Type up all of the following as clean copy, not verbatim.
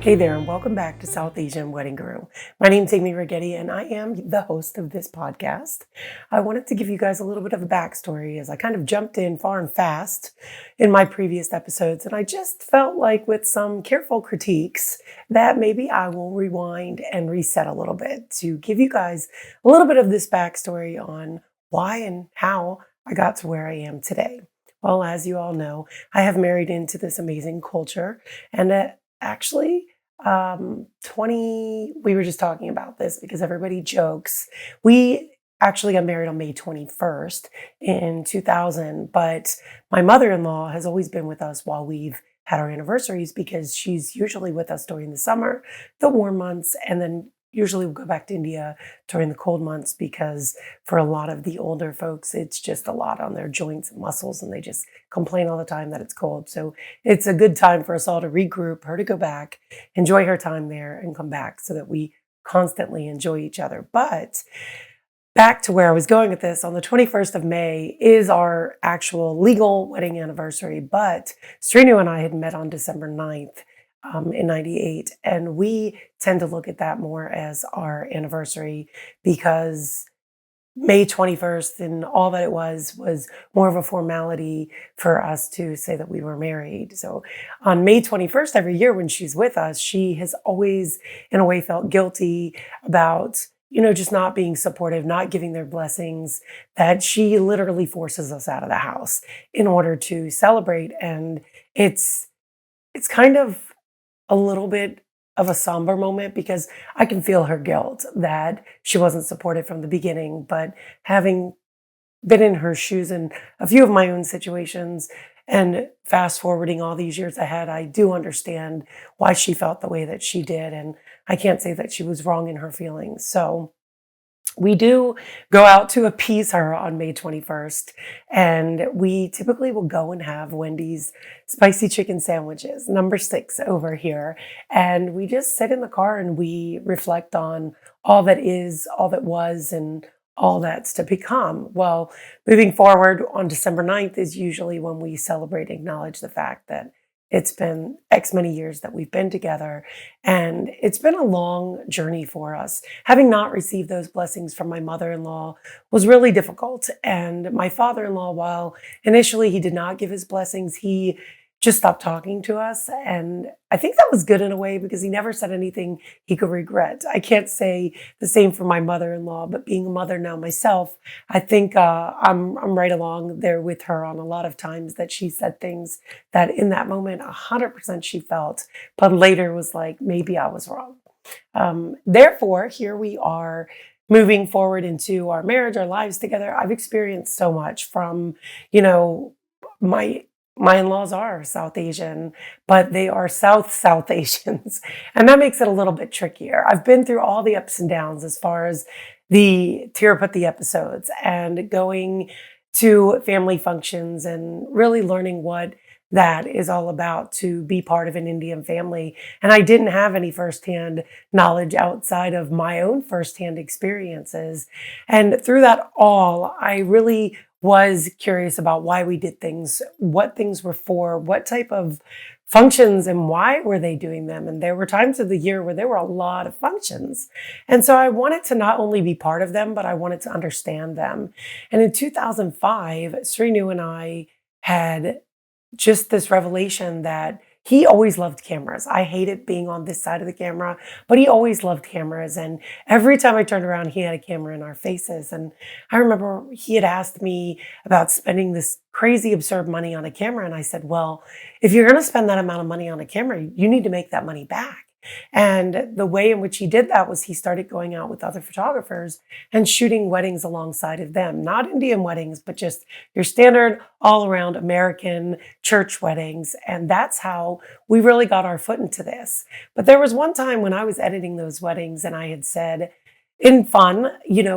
Hey there, and welcome back to South Asian Wedding Guru. My name's Amy Regeti, and I am the host of this podcast. I wanted to give you guys a little bit of a backstory as I kind of jumped in far and fast in my previous episodes, and I just felt like with some careful critiques that maybe I will rewind and reset a little bit to give you guys a little bit of this backstory on why and how I got to where I am today. Well, as you all know, I have married into this amazing culture, and actually, we were just talking about this because everybody jokes. We actually got married on May 21st in 2000, but my mother-in-law has always been with us while we've had our anniversaries because she's usually with us during the summer, the warm months, and then usually we'll go back to India during the cold months because for a lot of the older folks, it's just a lot on their joints and muscles, and they just complain all the time that it's cold. So it's a good time for us all to regroup, her to go back, enjoy her time there, and come back so that we constantly enjoy each other. But back to where I was going with this, on the 21st of May is our actual legal wedding anniversary, but Srinu and I had met on December 9th in 98. And we tend to look at that more as our anniversary because May 21st and all that it was more of a formality for us to say that we were married. So on May 21st every year when she's with us, she has always in a way felt guilty about, just not being supportive, not giving their blessings, that she literally forces us out of the house in order to celebrate. And it's kind of a little bit of a somber moment because I can feel her guilt that she wasn't supported from the beginning. But having been in her shoes in a few of my own situations and fast forwarding all these years ahead, I do understand why she felt the way that she did. And I can't say that she was wrong in her feelings. So we do go out to appease her on May 21st, and we typically will go and have Wendy's spicy chicken sandwiches, number 6 over here. And we just sit in the car and we reflect on all that is, all that was, and all that's to become. Well, moving forward on December 9th is usually when we celebrate and acknowledge the fact that it's been X many years that we've been together, and it's been a long journey for us. Having not received those blessings from my mother-in-law was really difficult. And my father-in-law, while initially he did not give his blessings, he just stopped talking to us. And I think that was good in a way because he never said anything he could regret. I can't say the same for my mother-in-law, but being a mother now myself, I think I'm right along there with her on a lot of times that she said things that in that moment 100% she felt, but later was like, maybe I was wrong. Therefore, here we are moving forward into our marriage, our lives together. I've experienced so much from, you know, my in-laws are South Asian, but they are South Asians. And that makes it a little bit trickier. I've been through all the ups and downs as far as the Tirupati episodes and going to family functions and really learning what that is all about to be part of an Indian family. And I didn't have any firsthand knowledge outside of my own firsthand experiences. And through that all, I really was curious about why we did things, what things were for, what type of functions and why were they doing them. And there were times of the year where there were a lot of functions. And so I wanted to not only be part of them, but I wanted to understand them. And in 2005, Srinu and I had just this revelation that he always loved cameras. I hated being on this side of the camera, but he always loved cameras. And every time I turned around, he had a camera in our faces. And I remember he had asked me about spending this crazy, absurd money on a camera. And I said, well, if you're going to spend that amount of money on a camera, you need to make that money back. And the way in which he did that was he started going out with other photographers and shooting weddings alongside of them, not Indian weddings, but just your standard all around American church weddings. And that's how we really got our foot into this. But there was one time when I was editing those weddings and I had said, in fun,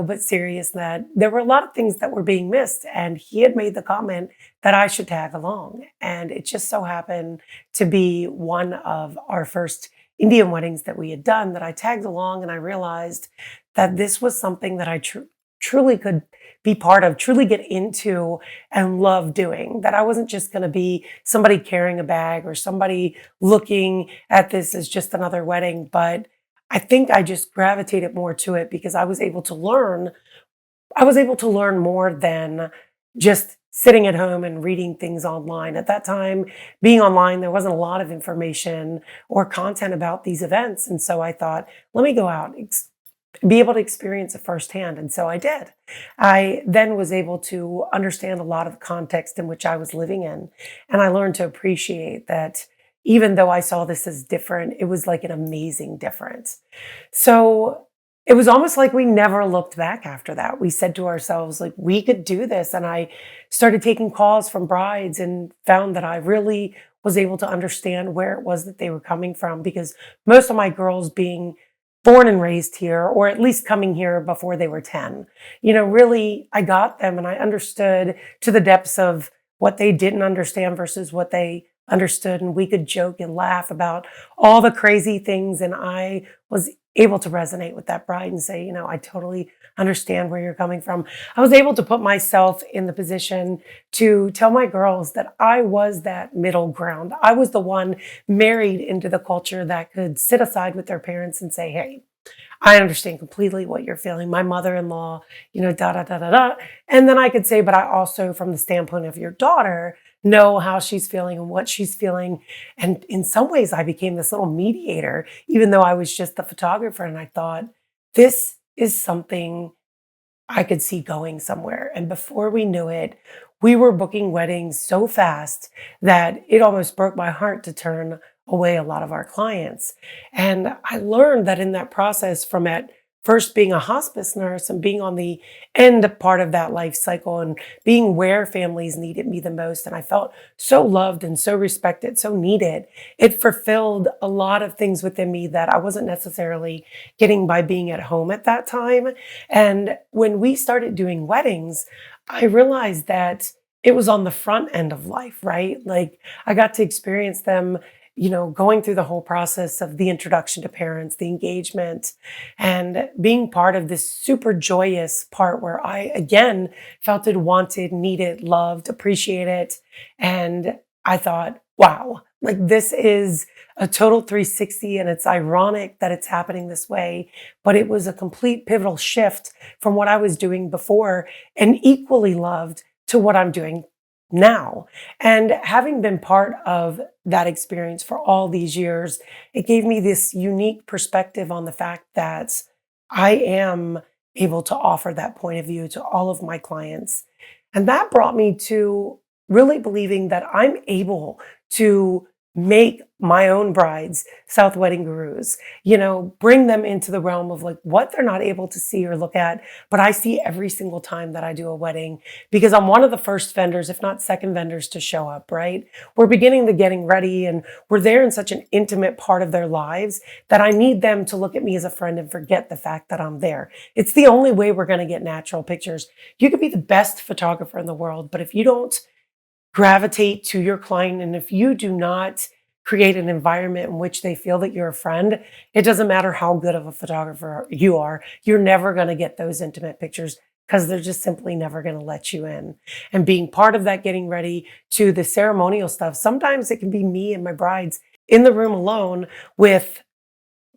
but serious, that there were a lot of things that were being missed. And he had made the comment that I should tag along. And it just so happened to be one of our first Indian weddings that we had done that I tagged along, and I realized that this was something that I truly could be part of, truly get into and love doing. That I wasn't just going to be somebody carrying a bag or somebody looking at this as just another wedding, but I think I just gravitated more to it because I was able to learn more than just sitting at home and reading things online. At that time, being online, there wasn't a lot of information or content about these events. And so I thought, let me go out, be able to experience it firsthand. And so I did. I then was able to understand a lot of the context in which I was living in. And I learned to appreciate that even though I saw this as different, it was like an amazing difference. So it was almost like we never looked back after that. We said to ourselves, like, we could do this. And I started taking calls from brides and found that I really was able to understand where it was that they were coming from because most of my girls being born and raised here, or at least coming here before they were 10, really, I got them and I understood to the depths of what they didn't understand versus what they understood. And we could joke and laugh about all the crazy things. And I was able to resonate with that bride and say, I totally understand where you're coming from. I was able to put myself in the position to tell my girls that I was that middle ground. I was the one married into the culture that could sit aside with their parents and say, hey, I understand completely what you're feeling. My mother-in-law, da, da, da, da, da. And then I could say, but I also, from the standpoint of your daughter, know how she's feeling and what she's feeling. And in some ways, I became this little mediator, even though I was just the photographer. And I thought, this is something I could see going somewhere. And before we knew it, we were booking weddings so fast that it almost broke my heart to turn away a lot of our clients. And I learned that in that process from at first being a hospice nurse and being on the end part of that life cycle and being where families needed me the most. And I felt so loved and so respected, so needed. It fulfilled a lot of things within me that I wasn't necessarily getting by being at home at that time. And when we started doing weddings, I realized that it was on the front end of life, right? Like I got to experience them going through the whole process of the introduction to parents, the engagement, and being part of this super joyous part where I, again, felt it, wanted, needed, loved, appreciated. And I thought, wow, like this is a total 360 and it's ironic that it's happening this way, but it was a complete pivotal shift from what I was doing before and equally loved to what I'm doing now. And having been part of that experience for all these years, it gave me this unique perspective on the fact that I am able to offer that point of view to all of my clients. And that brought me to really believing that I'm able to make my own brides South Wedding Gurus, bring them into the realm of like what they're not able to see or look at, but I see every single time that I do a wedding because I'm one of the first vendors, if not second vendors to show up, right? We're beginning the getting ready and we're there in such an intimate part of their lives that I need them to look at me as a friend and forget the fact that I'm there. It's the only way we're going to get natural pictures. You could be the best photographer in the world, but if you don't gravitate to your client and if you do not create an environment in which they feel that you're a friend, it doesn't matter how good of a photographer you are, you're never going to get those intimate pictures because they're just simply never going to let you in. And being part of that getting ready to the ceremonial stuff, sometimes it can be me and my brides in the room alone with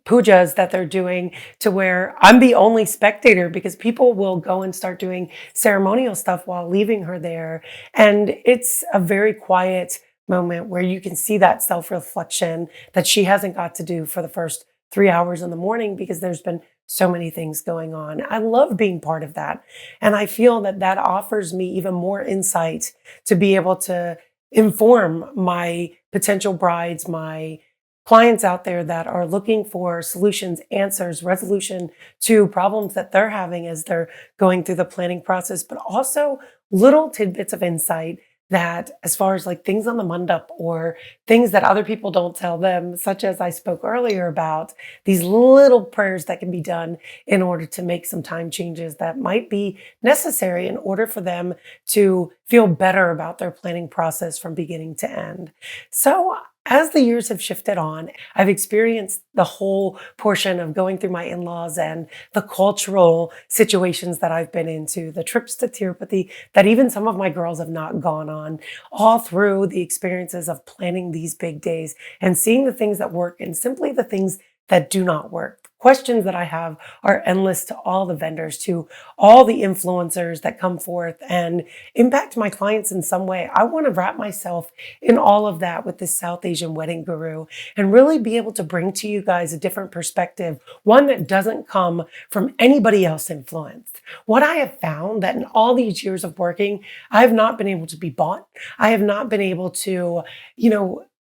pujas that they're doing to where I'm the only spectator because people will go and start doing ceremonial stuff while leaving her there. And it's a very quiet moment where you can see that self-reflection that she hasn't got to do for the first 3 hours in the morning because there's been so many things going on. I love being part of that. And I feel that that offers me even more insight to be able to inform my potential brides, my clients out there that are looking for solutions, answers, resolution to problems that they're having as they're going through the planning process, but also little tidbits of insight that as far as like things on the mandap or things that other people don't tell them, such as I spoke earlier about these little prayers that can be done in order to make some time changes that might be necessary in order for them to feel better about their planning process from beginning to end. So as the years have shifted on, I've experienced the whole portion of going through my in-laws and the cultural situations that I've been into, the trips to Tirupati that even some of my girls have not gone on, all through the experiences of planning these big days and seeing the things that work and simply the things that do not work. Questions that I have are endless to all the vendors, to all the influencers that come forth and impact my clients in some way. I want to wrap myself in all of that with this South Asian wedding guru and really be able to bring to you guys a different perspective, one that doesn't come from anybody else influenced. What I have found that in all these years of working, I have not been able to be bought. I have not been able to,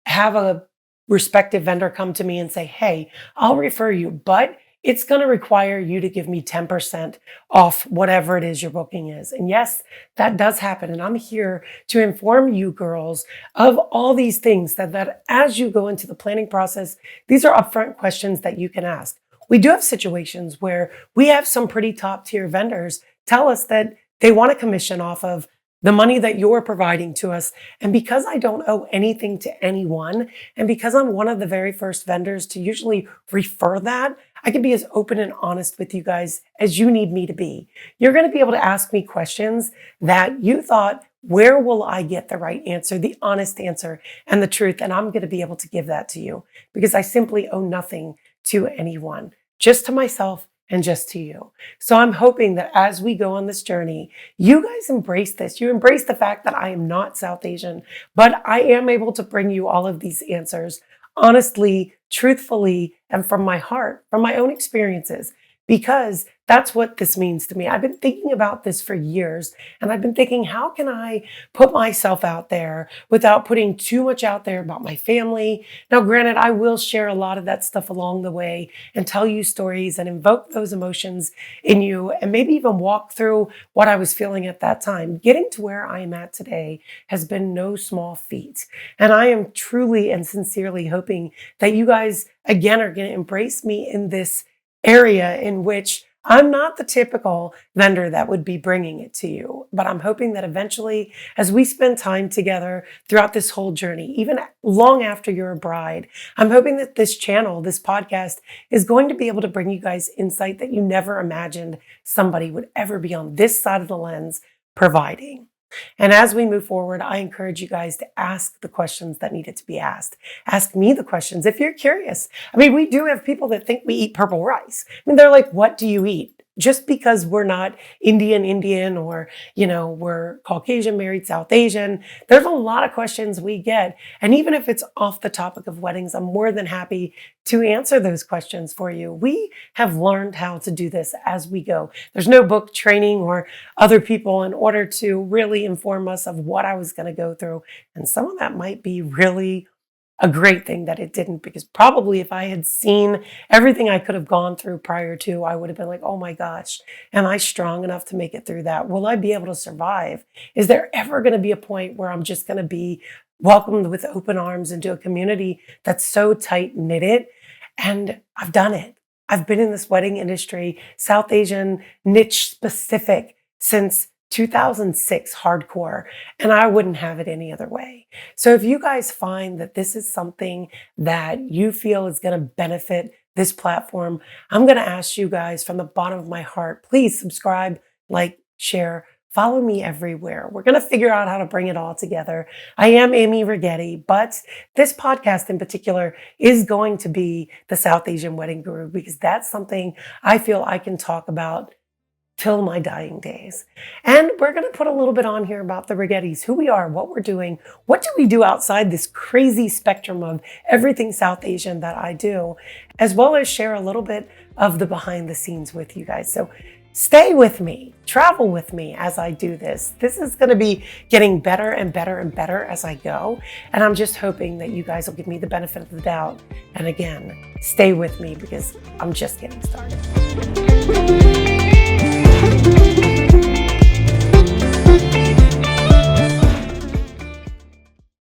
have a respective vendor come to me and say, hey, I'll refer you, but it's going to require you to give me 10% off whatever it is your booking is. And yes, that does happen. And I'm here to inform you girls of all these things that as you go into the planning process, these are upfront questions that you can ask. We do have situations where we have some pretty top tier vendors tell us that they want a commission off of the money that you're providing to us. And because I don't owe anything to anyone, and because I'm one of the very first vendors to usually refer that, I can be as open and honest with you guys as you need me to be. You're going to be able to ask me questions that you thought, where will I get the right answer, the honest answer, and the truth? And I'm going to be able to give that to you because I simply owe nothing to anyone, just to myself and just to you. So I'm hoping that as we go on this journey, you guys embrace this. You embrace the fact that I am not South Asian, but I am able to bring you all of these answers honestly, truthfully, and from my heart, from my own experiences, because that's what this means to me. I've been thinking about this for years, and I've been thinking, how can I put myself out there without putting too much out there about my family? Now, granted, I will share a lot of that stuff along the way and tell you stories and invoke those emotions in you and maybe even walk through what I was feeling at that time. Getting to where I am at today has been no small feat. And I am truly and sincerely hoping that you guys, again, are going to embrace me in this area in which I'm not the typical vendor that would be bringing it to you, but I'm hoping that eventually, as we spend time together throughout this whole journey, even long after you're a bride, I'm hoping that this channel, this podcast, is going to be able to bring you guys insight that you never imagined somebody would ever be on this side of the lens providing. And as we move forward, I encourage you guys to ask the questions that needed to be asked. Ask me the questions if you're curious. I mean, we do have people that think we eat purple rice. I mean, they're like, what do you eat? Just because we're not Indian, or, we're Caucasian married South Asian, there's a lot of questions we get. And even if it's off the topic of weddings, I'm more than happy to answer those questions for you. We have learned how to do this as we go. There's no book training or other people in order to really inform us of what I was going to go through. And some of that might be really a great thing that it didn't, because probably if I had seen everything I could have gone through prior to, I would have been like, oh my gosh, am I strong enough to make it through that? Will I be able to survive? Is there ever going to be a point where I'm just going to be welcomed with open arms into a community that's so tight knitted? And I've done it. I've been in this wedding industry, South Asian niche specific, since 2006 hardcore, and I wouldn't have it any other way. So if you guys find that this is something that you feel is going to benefit this platform, I'm going to ask you guys from the bottom of my heart, please subscribe, like, share, follow me everywhere. We're going to figure out how to bring it all together. I am Amy Regeti, but this podcast in particular is going to be the South Asian Wedding Guru, because that's something I feel I can talk about till my dying days. And we're going to put a little bit on here about the Regetis, who we are, what we're doing, what do we do outside this crazy spectrum of everything South Asian that I do, as well as share a little bit of the behind the scenes with you guys. So stay with me, travel with me as I do this. This is going to be getting better and better and better as I go. And I'm just hoping that you guys will give me the benefit of the doubt. And again, stay with me because I'm just getting started.